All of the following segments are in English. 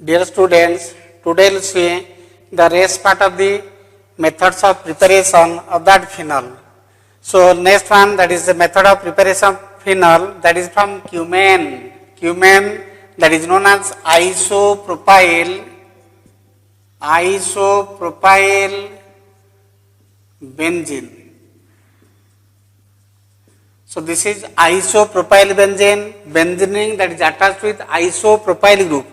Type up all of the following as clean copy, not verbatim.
Dear students, today we'll see the rest part of the methods of preparation of that phenol. So next one, that is the method of preparation of phenol, that is from cumene. Cumene, that is known as isopropyl benzene. So this is isopropyl benzene that is attached with isopropyl group,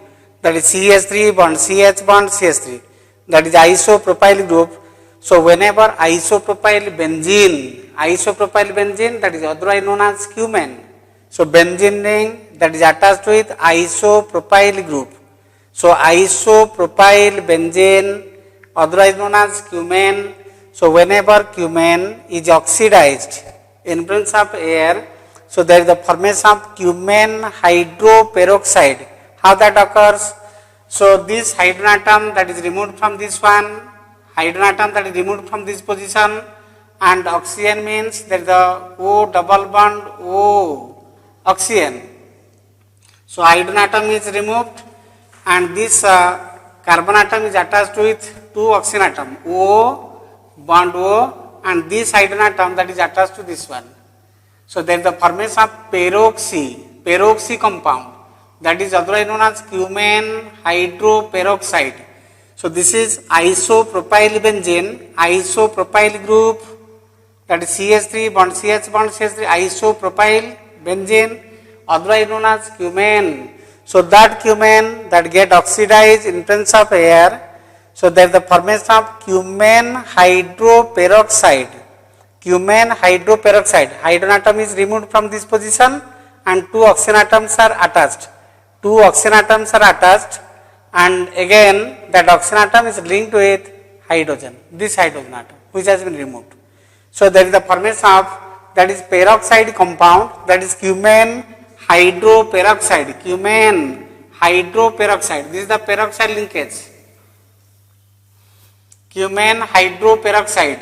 that is CH3 bond, CH bond, CH3, that is isopropyl group. So whenever isopropyl benzene that is otherwise known as cumene. So benzene ring that is attached with isopropyl group. So isopropyl benzene otherwise known as cumene. So whenever cumene is oxidized in presence of air, so there is the formation of cumene hydroperoxide. How that occurs? So this hydrogen atom that is removed from this one, hydrogen atom that is removed from this position, and oxygen means there is the O double bond O oxygen. So hydrogen atom is removed and this carbon atom is attached with two oxygen atom O bond O, and this hydrogen atom that is attached to this one. So there is the formation of peroxy compound, that is otherwise known as cumene hydroperoxide. So this is isopropyl benzene, isopropyl group, that is CH3 bond, CH bond, CH3, isopropyl benzene, otherwise known as cumene. So that cumene that get oxidized in presence of air, so there is the formation of cumene hydroperoxide. Hydrogen atom is removed from this position and two oxygen atoms are attached. And again that oxygen atom is linked with hydrogen, this hydrogen atom which has been removed. So there is the formation of, that is peroxide compound, that is cumene hydroperoxide. This is the peroxide linkage. Cumene hydroperoxide,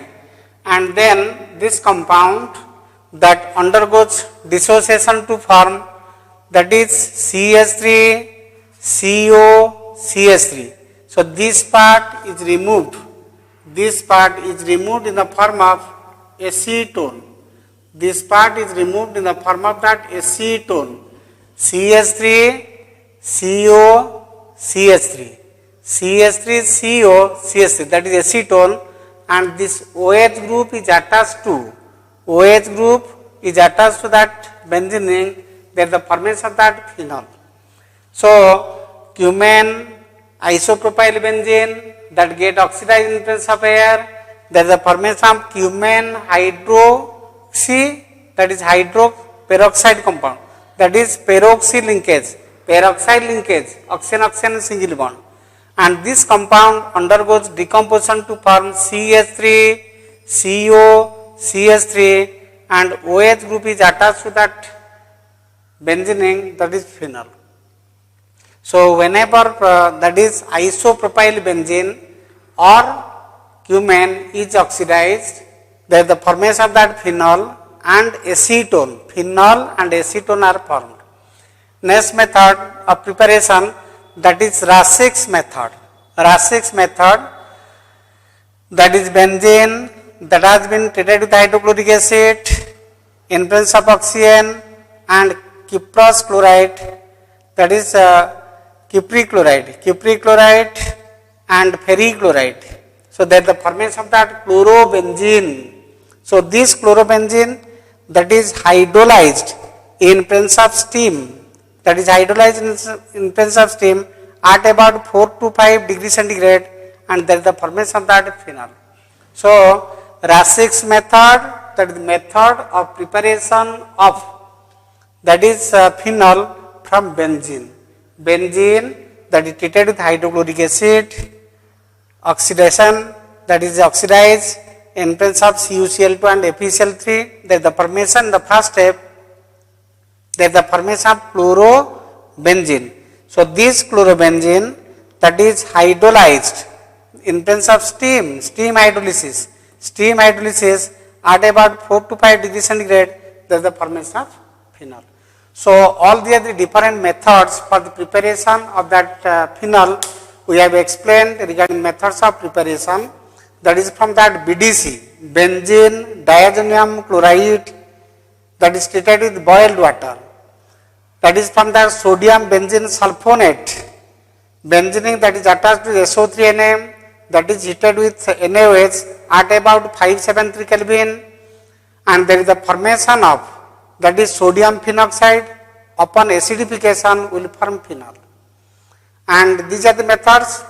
and then this compound that undergoes dissociation to form, that is CH3COCH3. So this part is removed in the form of acetone. This part is removed in the form of that acetone, CH3COCH3. CH3CO, that is acetone, and this OH group is attached to that benzene ring. There is the formation of that phenol. So cumene isopropyl benzene that get oxidized in presence of air, there is the formation of cumene hydroxy, that is hydroperoxide compound, that is peroxide linkage, oxygen single bond. And this compound undergoes decomposition to form CH3COCH3, and OH group is attached to that benzene ring, that is phenol. So whenever that is isopropyl benzene or cumene is oxidized, there is the formation of that phenol and acetone. Phenol and acetone are formed. Next method of preparation, that is Rasik's method, that is benzene that has been treated with hydrochloric acid in presence of oxygen and cuprous chloride, that is cupric chloride and ferric chloride. So there is the formation of that chlorobenzene. So this chlorobenzene that is hydrolyzed in presence of steam, at about 4 to 5 degrees centigrade, and there is the formation of that phenol. So Rasik's method, that is the method of preparation of, that is phenol from benzene that is treated with hydrochloric acid, oxidation, that is oxidized in presence of CuCl2 and FeCl3. There is the formation, the first step, there is the formation of chlorobenzene. So this chlorobenzene that is hydrolyzed in presence of steam hydrolysis at about 4 to 5 degrees centigrade, there is the formation of phenol. So all the other different methods for the preparation of that phenol we have explained regarding methods of preparation. That is from that BDC, benzene diazonium chloride, that is treated with boiled water. That is from the sodium benzene sulfonate, benzene that is attached to SO3 Na, that is heated with NaOH at about 573 Kelvin, and there is the formation of, that is sodium phenoxide, upon acidification will form phenol. And these are the methods.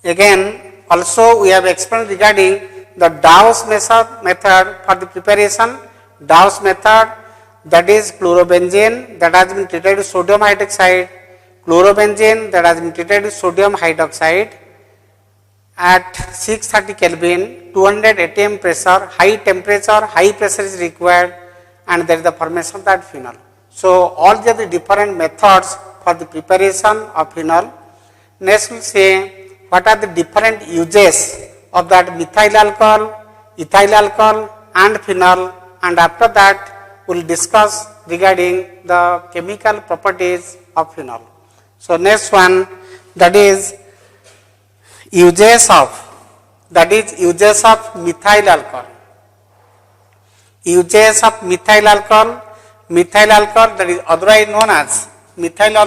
Again, also we have explained regarding the Dawes method for the preparation. Dawes method, that is chlorobenzene that has been treated with sodium hydroxide, chlorobenzene that has been treated with sodium hydroxide at 630 Kelvin, 200 atm pressure, high temperature, high pressure is required, and there is the formation of that phenol. So all the different methods for the preparation of phenol. Next we will say what are the different uses of that methyl alcohol, ethyl alcohol and phenol, and after that we will discuss regarding the chemical properties of phenol. So next one, that is uses of methyl alcohol. Uses of methyl alcohol that is otherwise known as methyl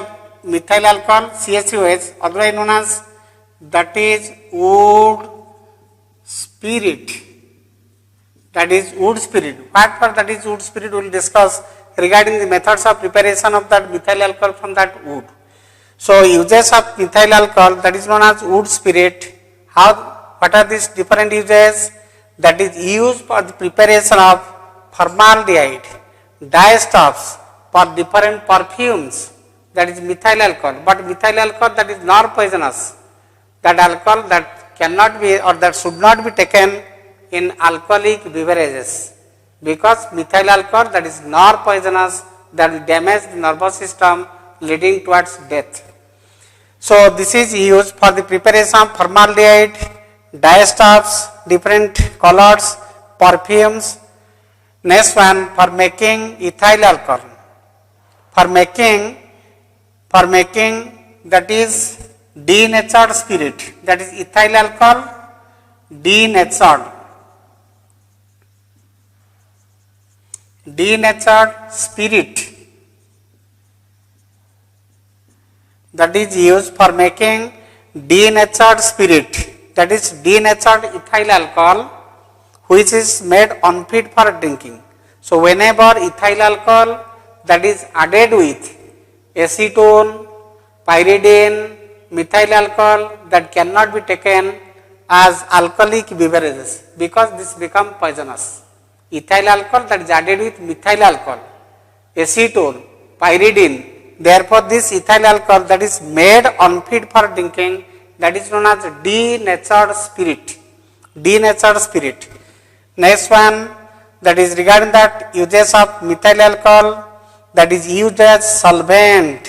alcohol CaCOH, otherwise known as that is wood spirit. That is wood spirit. What for that is wood spirit we will discuss regarding the methods of preparation of that methyl alcohol from that wood. So uses of methyl alcohol that is known as wood spirit. What are these different uses? That is used for the preparation of formaldehyde, dyestuffs, for different perfumes, that is methyl alcohol. But methyl alcohol that is not poisonous. That alcohol that cannot be or that should not be taken in alcoholic beverages, because methyl alcohol that is not poisonous, that will damage the nervous system leading towards death. So this is used for the preparation of formaldehyde, dyestuffs, different colors, perfumes. Next one, for making ethyl alcohol. For making that is denatured spirit, that is ethyl alcohol denatured spirit, that is used for making denatured spirit, that is denatured ethyl alcohol, which is made unfit for drinking. So whenever ethyl alcohol that is added with acetone, pyridine, methyl alcohol that cannot be taken as alcoholic beverages, because this become poisonous. Ethyl alcohol that is added with methyl alcohol, acetone, pyridine, therefore this ethyl alcohol that is made unfit for drinking, that is known as denatured spirit. Next one, that is regarding that uses of methyl alcohol, that is used as solvent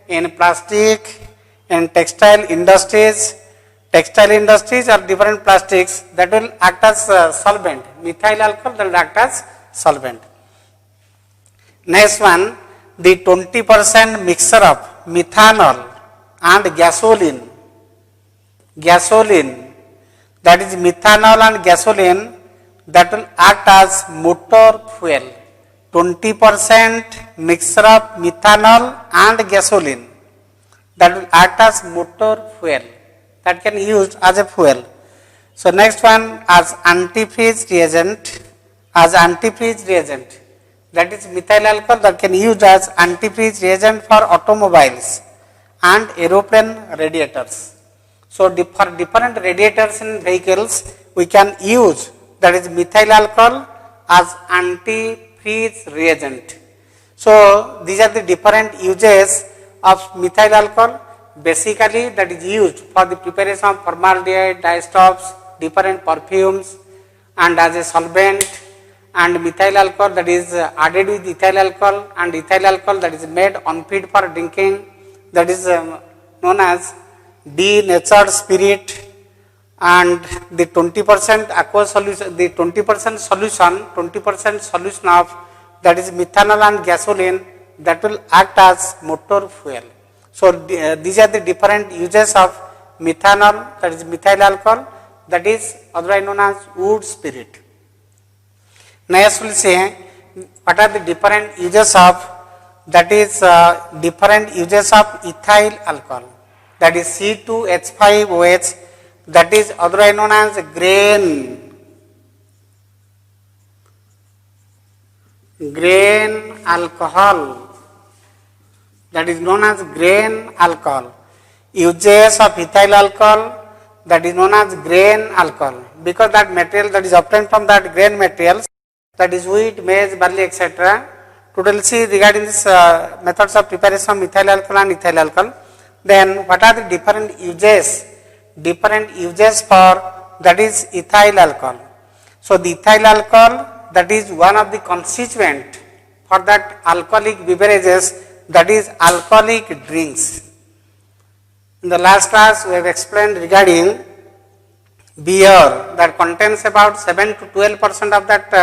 in plastic and textile industries. Textile industries are different plastics that will act as solvent. Methyl alcohol that will act as solvent. Next one, the 20% mixture of methanol and gasoline, that is methanol and gasoline that will act as motor fuel. 20% mixture of methanol and gasoline that will act as motor fuel, that can be used as a fuel. So next one, as antifreeze reagent, that is methyl alcohol that can be used as antifreeze reagent for automobiles and aeroplane radiators. So for different radiators in vehicles we can use that is methyl alcohol as antifreeze reagent. So these are the different uses of methyl alcohol. Basically that is used for the preparation of formaldehyde, dyestuffs, different perfumes, and as a solvent, and methyl alcohol that is added with ethyl alcohol, and ethyl alcohol that is made unfit for drinking, that is known as denatured spirit, and the 20% aqueous solution, the 20% solution of that is methanol and gasoline, that will act as motor fuel. So these are the different uses of methanol, that is methyl alcohol, that is otherwise known as wood spirit. Next we will see what are the different uses of, that is different uses of ethyl alcohol, that is C2H5OH, that is otherwise known as grain alcohol, that is known as grain alcohol. Uses of ethyl alcohol, that is known as grain alcohol, because that material that is obtained from that grain materials, that is wheat, maize, barley, etc. Today we will see regarding this methods of preparation of methyl alcohol and ethyl alcohol. Then what are the different uses for, that is ethyl alcohol. So the ethyl alcohol, that is one of the constituent for that alcoholic beverages, that is alcoholic drinks. In the last class we have explained regarding beer that contains about 7 to 12% of that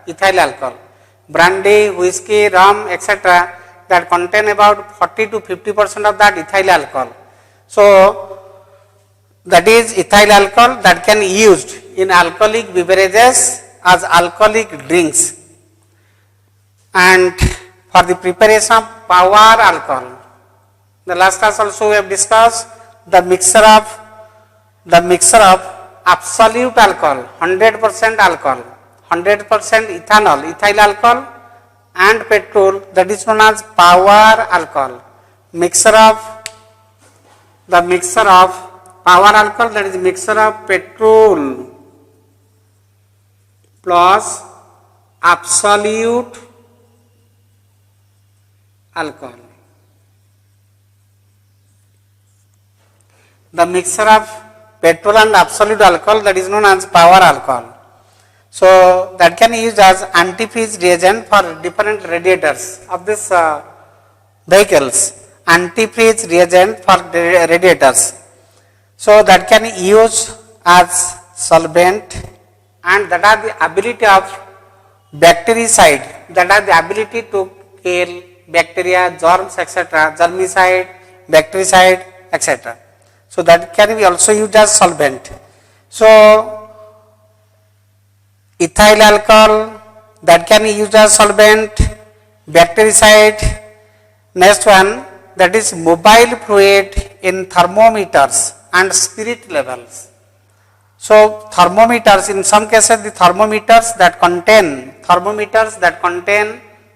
ethyl alcohol, brandy, whiskey, rum, etc. that contain about 40 to 50% of that ethyl alcohol. So that is ethyl alcohol that can be used in alcoholic beverages as alcoholic drinks. And for the preparation of power alcohol, the last class also we have discussed the mixture of absolute alcohol, 100% alcohol, 100% ethanol, ethyl alcohol and petrol, that is known as power alcohol. Mixture of power alcohol, that is mixture of petrol plus absolute alcohol. The mixture of petrol and absolute alcohol, that is known as power alcohol. So that can be used as antifreeze reagent for different radiators of this vehicles, antifreeze reagent for radiators. So that can be used as solvent, and that are the ability of bactericide, that are the ability to kill bacteria, germs, etc., germicide, bactericide, etc. So that can be also used as solvent. So ethyl alcohol, that can be used as solvent, bactericide. Next one, that is mobile fluid in thermometers and spirit levels. So thermometers, in some cases the thermometers that contain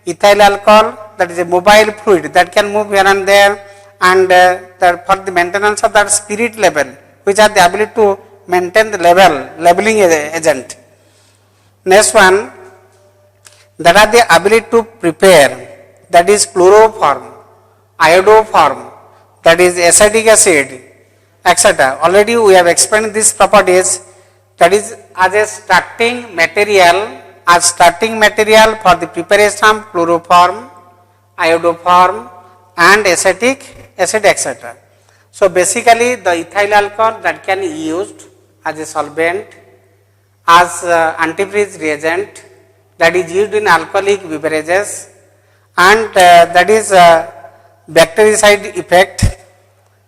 ethyl alcohol, that is a mobile fluid that can move here and there, and that for the maintenance of that spirit level, which are the ability to maintain the leveling agent. Next one, that are the ability to prepare, that is chloroform, iodoform, that is acetic acid, etc. Already we have explained these properties, that is as a starting material for the preparation of chloroform, iodoform and acetic acid, etc. So basically the ethyl alcohol that can be used as a solvent, as antifreeze reagent, that is used in alcoholic beverages, and that is bactericide effect,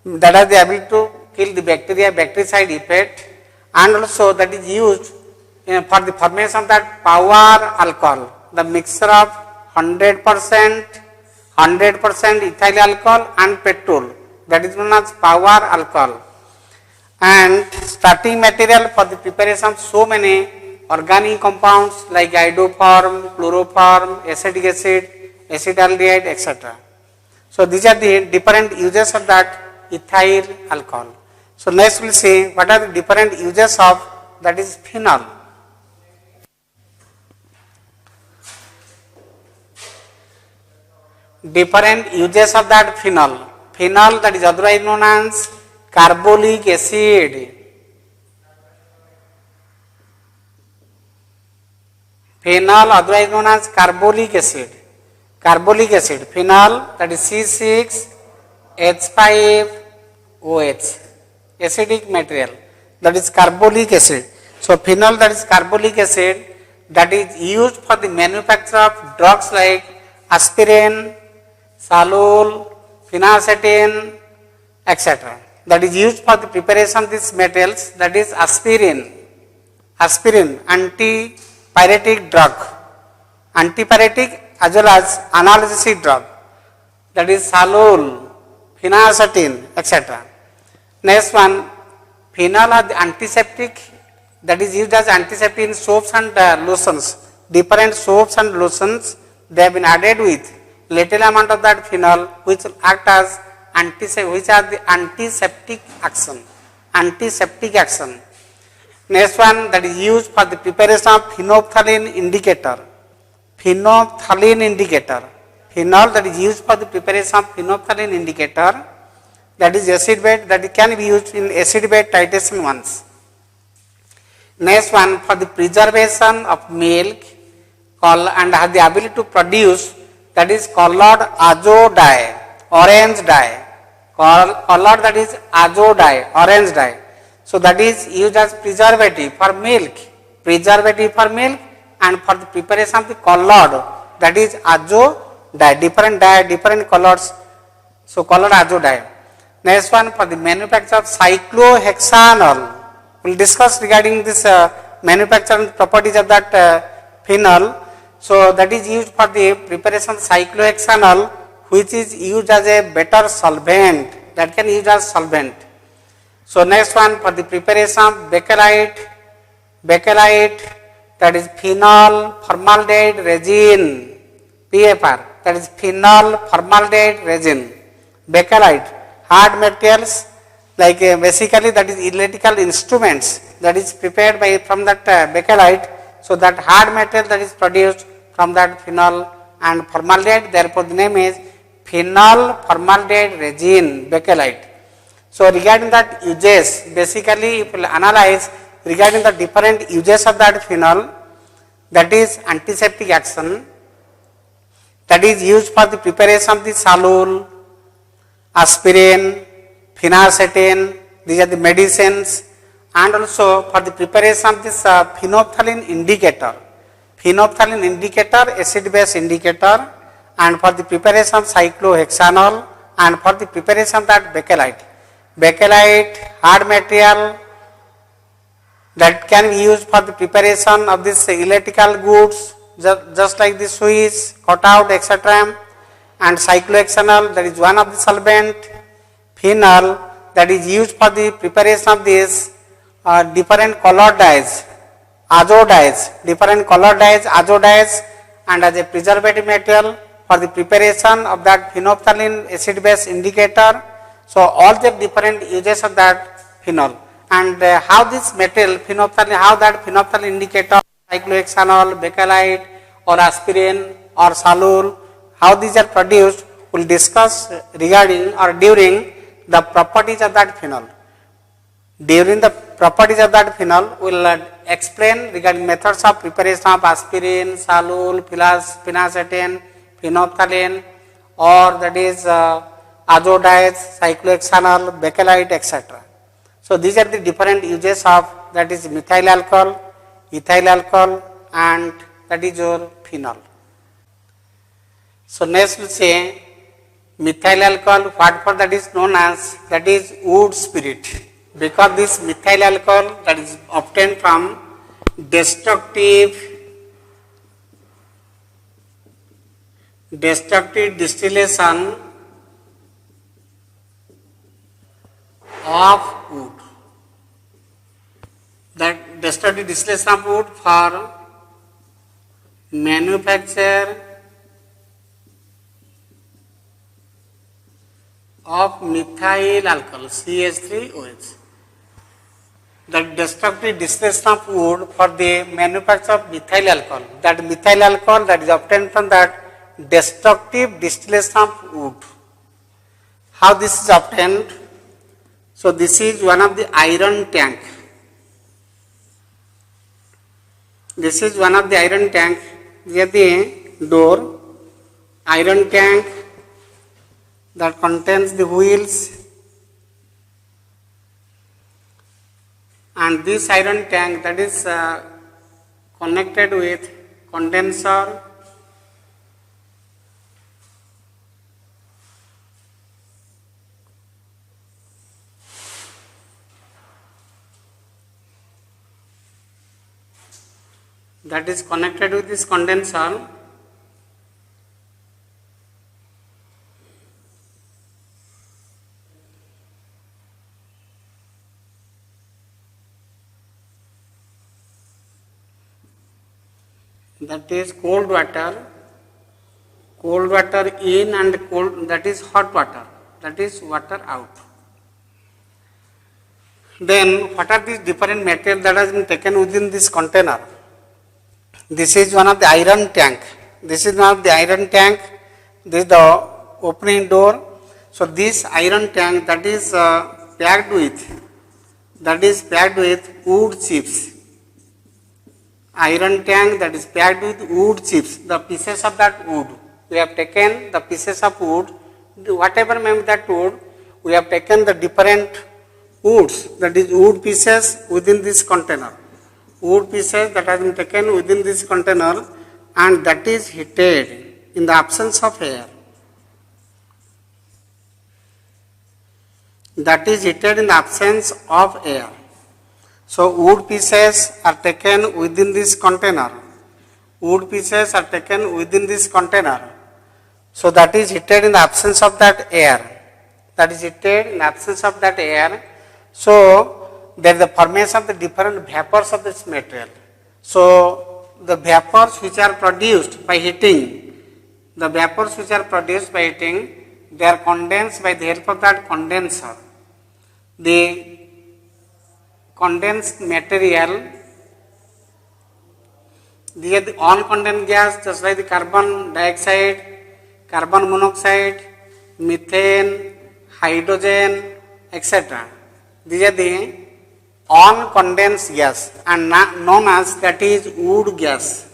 that are the ability to kill the bacteria, bactericide effect, and also that is used for the formation of that power alcohol, the mixture of 100% ethyl alcohol and petrol, that is known as power alcohol. And starting material for the preparation of so many organic compounds like iodoform, chloroform, acetic acid, acetaldehyde, etc. So these are the different uses of that ethyl alcohol. So next we will see what are the different uses of, that is phenol. Different uses of that phenol. Phenol, that is otherwise known as carbolic acid. Phenol, otherwise known as carbolic acid. Carbolic acid, phenol, that is C6H5OH, acidic material, that is carbolic acid. So phenol, that is carbolic acid, that is used for the manufacture of drugs like aspirin, Salul, phenacetin, etc. That is used for the preparation of these materials, that is aspirin, antipyretic drug, antipyretic as well as analgesic drug, that is Salul, phenacetin, etc. Next one, phenol are the antiseptic, that is used as antiseptic in soaps and lotions. Different soaps and lotions, they have been added with little amount of that phenol, which will act as which are the antiseptic action. Next one, that is used for the preparation of phenolphthalein indicator. Phenol that is used for the preparation of phenolphthalein indicator, that is acid bed, that can be used in acid bed titration ones. Next one, for the preservation of milk and has the ability to produce, that is colored azo dye, orange dye, colored, that is azo dye, orange dye. So that is used as preservative for milk and for the preparation of the colored, that is azo dye, different colors. So colored azo dye. Next one, for the manufacture of cyclohexanol. We will discuss regarding this manufacturing properties of that phenol. So that is used for the preparation of cyclohexanol, which is used as a better solvent, that can use as solvent. So next one, for the preparation of bakelite, that is phenol formaldehyde resin, PFR, that is phenol formaldehyde resin. Bakelite, hard materials like basically that is electrical instruments that is prepared from that bakelite. So that hard material that is produced from that phenol and formaldehyde, therefore the name is phenol formaldehyde resin, bakelite. So regarding that uses, basically if we analyze regarding the different uses of that phenol, that is antiseptic action, that is used for the preparation of the Salul, aspirin, phenacetin, these are the medicines, and also for the preparation of this phenolphthalein indicator, acid base indicator, and for the preparation of cyclohexanol, and for the preparation of that bakelite, hard material that can be used for the preparation of this electrical goods, just like the switch, cutout, etc. And cyclohexanol, that is one of the solvent. Phenol, that is used for the preparation of this different colored dyes, azo dyes, and as a preservative material for the preparation of that phenolphthalein acid base indicator. So all the different uses of that phenol, and how this material how that phenolphthalein indicator, cyclohexanol, bakelite or aspirin or Salul, how these are produced, we will discuss regarding or during the properties of that phenol. During the properties of that phenol, we will explain regarding methods of preparation of aspirin, Salul, phenacetin, phenolphthalein, or that is azo dyes, cyclohexanol, bakelite, etc. So these are the different uses of, that is methyl alcohol, ethyl alcohol, and that is your phenol. So next we will say methyl alcohol, what for that is known as, that is wood spirit, because this methyl alcohol that is obtained from destructive distillation of wood. That destructive distillation of wood for manufacture of methyl alcohol, CH3OH. That destructive distillation of wood for the manufacture of methyl alcohol. That methyl alcohol that is obtained from that destructive distillation of wood. How this is obtained? So this is one of the iron tank. This is one of the iron tank. Near the door, iron tank that contains the wheels, and this iron tank that is connected with condenser that is connected with this condenser that is cold water in and cold, that is hot water, that is water out. Then what are these different materials that has been taken within this container? This is one of the iron tank. This is one of the iron tank. This is the opening door. So this iron tank that is packed with wood chips. Iron tank that is packed with wood chips. The pieces of that wood. We have taken the pieces of wood, whatever may be that wood. We have taken the different woods, that is wood pieces within this container. Wood pieces that have been taken within this container, and that is heated in the absence of air. That is heated in the absence of air. So wood pieces are taken within this container. Wood pieces are taken within this container. So that is heated in the absence of that air. That is heated in the absence of that air. So there is the formation of the different vapors of this material. So the vapors which are produced by heating, they are condensed by the help of that condenser. The condensed material, the uncondensed gas, just like the carbon dioxide, carbon monoxide, methane, hydrogen, etc. These are the uncondensed gas and known as that is wood gas.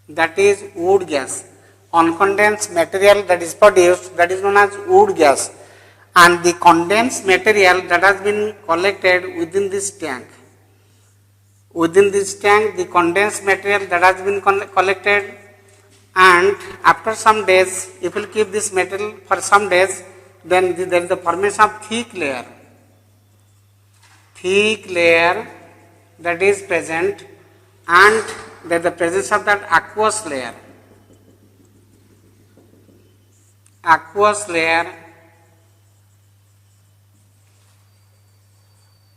That is wood gas. Uncondensed material that is produced, that is known as wood gas. And the condensed material that has been collected within this tank. Within this tank, the condensed material that has been collected, and after some days, if you keep this material for some days, then there is the formation of thick layer. Thick layer that is present, and there is the presence of that aqueous layer. Aqueous layer,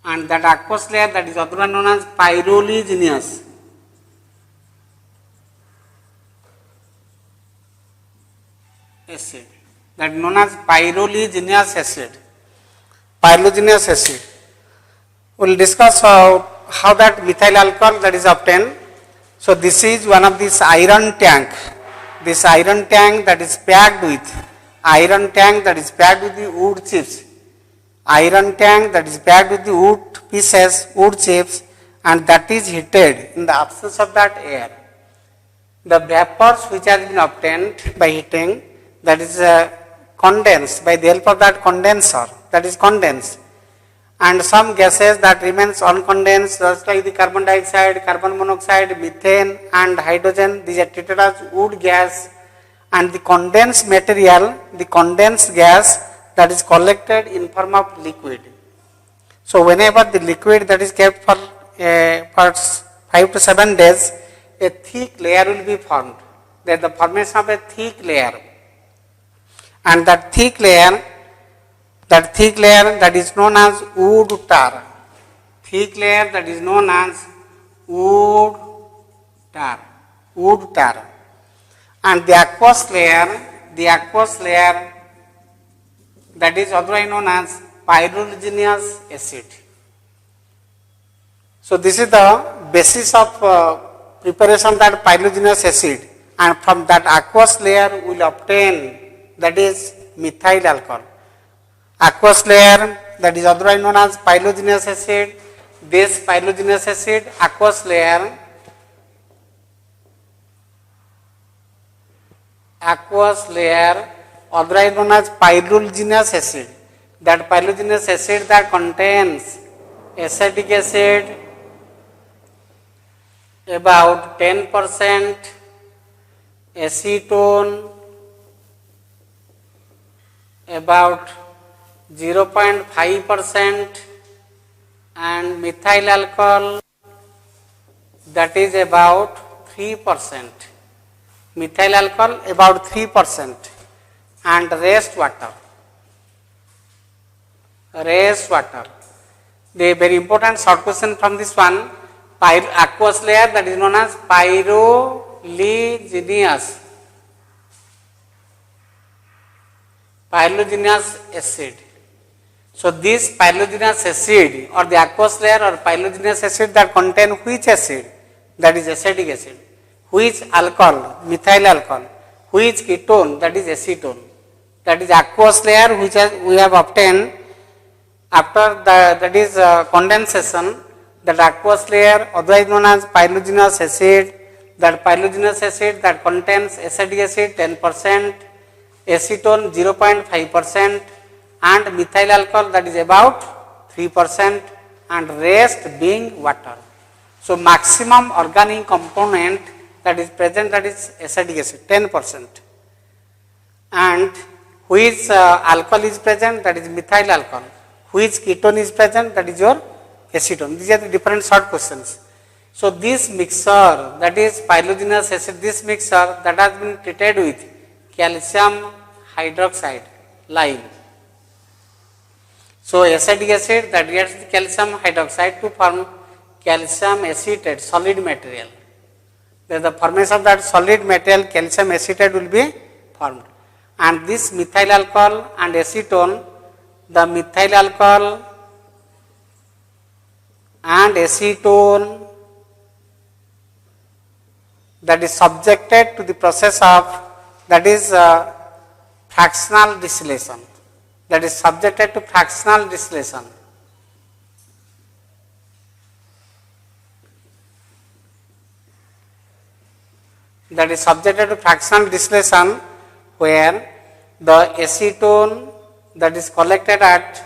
and that aqueous layer that is otherwise known as pyroligneous. Acid, that is known as pyroligneous acid. Pyroligneous acid. We will discuss how that methyl alcohol that is obtained. So this is one of these iron tank. This iron tank that is packed with the wood chips. Iron tank that is packed with the wood pieces, wood chips, and that is heated in the absence of that air. The vapors which has been obtained by heating, that is condensed by the help of that condenser, that is condensed. And some gases that remains uncondensed, just like the carbon dioxide, carbon monoxide, methane, and hydrogen, these are treated as wood gas. And the condensed material, the condensed gas, that is collected in form of liquid. So whenever the liquid that is kept for 5 to 7 days, a thick layer will be formed. There is the formation of a thick layer. And that thick layer that is known as wood tar. Thick layer that is known as wood tar. And the aqueous layer that is otherwise known as pyroligneous acid. So this is the basis of preparation of that pyroligneous acid, and from that aqueous layer we will obtain that is methyl alcohol. Aqueous layer that is otherwise known as pyroligneous acid. This pyroligneous acid, aqueous layer, otherwise known as pyroligneous acid. That pyroligneous acid that contains acetic acid, about 10%, acetone about 0.5%, and methyl alcohol that is about 3%. Methyl alcohol about 3%, and rest water. Rest water. The very important short question from this one, aqueous layer that is known as pyroligneous. Pyroligneous acid. So this pyroligneous acid or the aqueous layer or pyroligneous acid that contain which acid? That is acetic acid. Which alcohol? Methyl alcohol. Which ketone? That is acetone. That is aqueous layer which we have obtained after that is condensation. That aqueous layer otherwise known as pyroligneous acid. That pyroligneous acid that contains acetic acid 10%, acetone 0.5%, and methyl alcohol that is about 3%, and rest being water. So maximum organic component that is present, that is acetic acid 10%, and which alcohol is present, that is methyl alcohol, which ketone is present, that is your acetone. These are the different short questions. So this mixture, that is pyroligneous acid, this mixture that has been treated with calcium hydroxide, lime. So acetic acid that reacts with calcium hydroxide to form calcium acetate, solid material. Then the formation of that solid material, calcium acetate, will be formed. And this methyl alcohol and acetone, the methyl alcohol and acetone that is subjected to the process of, that is fractional distillation. That is subjected to fractional distillation. That is subjected to fractional distillation, where the acetone that is collected at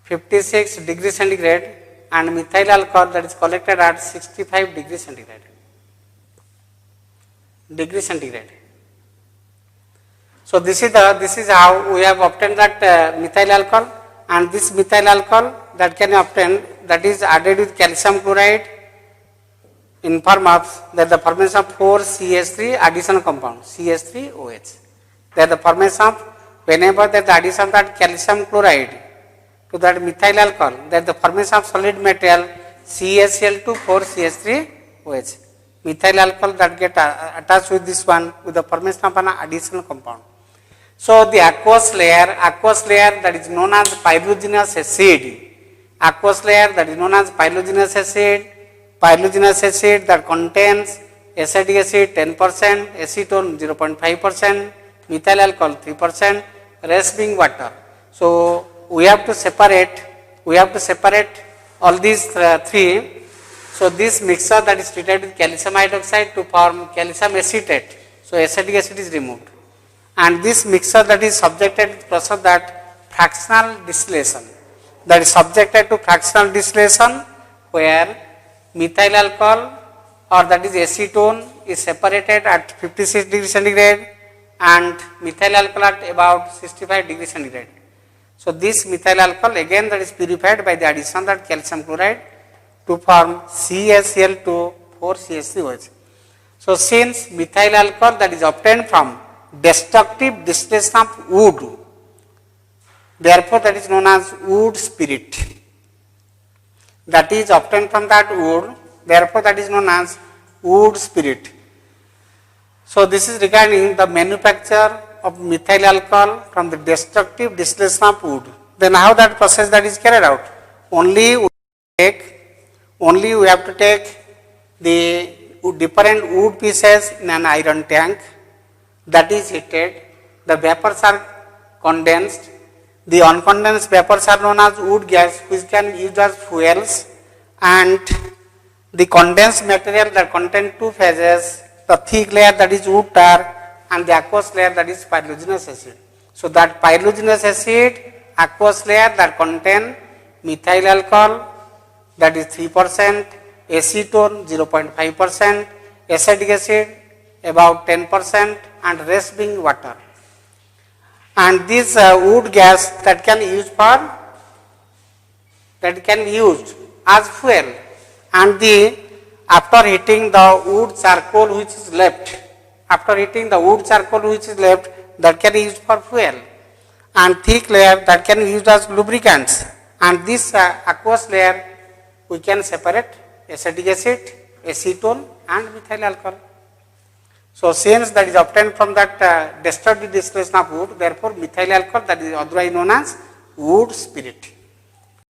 56 degrees centigrade and methyl alcohol that is collected at 65 degrees centigrade. So this is how we have obtained that methyl alcohol, and this methyl alcohol that can be obtained, that is added with calcium chloride in form of that the formation of 4CH3 additional compound CH3OH. That the formation of whenever that the addition of that calcium chloride to that methyl alcohol, that the formation of solid material CaCl2 4CH3OH. Methyl alcohol that get attached with this one with the formation of an additional compound. So the aqueous layer that is known as pyrogenous acid, aqueous layer that is known as pyrogenous acid that contains acetic acid 10%, acetone 0.5%, methyl alcohol 3%, rest being water. So we have to separate all these three. So this mixture that is treated with calcium hydroxide to form calcium acetate. So acetic acid is removed. And this mixture that is subjected to the process that fractional distillation. That is subjected to fractional distillation, where methyl alcohol or that is acetone is separated at 56 degrees centigrade and methyl alcohol at about 65 degrees centigrade. So this methyl alcohol again that is purified by the addition of that calcium chloride to form CaCl2 4CH3OH. So since methyl alcohol that is obtained from destructive distillation of wood, therefore that is known as wood spirit. That is obtained from that wood, therefore that is known as wood spirit. So this is regarding the manufacture of methyl alcohol from the destructive distillation of wood. Then how that process that is carried out? Only we have to take the different wood pieces in an iron tank that is heated. The vapors are condensed. The uncondensed vapors are known as wood gas, which can be used as fuels, and the condensed material that contain two phases, the thick layer that is wood tar and the aqueous layer that is pyrogenous acid. So that pyrogenous acid, aqueous layer that contain methyl alcohol that is 3%, acetone 0.5%, acetic acid about 10%, and rest being water. And this wood gas that can be used as fuel, and after heating the wood charcoal which is left, that can be used for fuel, and thick layer that can be used as lubricants, and this aqueous layer we can separate acetic acid, acetone, and methyl alcohol. So since that is obtained from that disturbed distillation of wood, therefore methyl alcohol, that is otherwise known as wood spirit.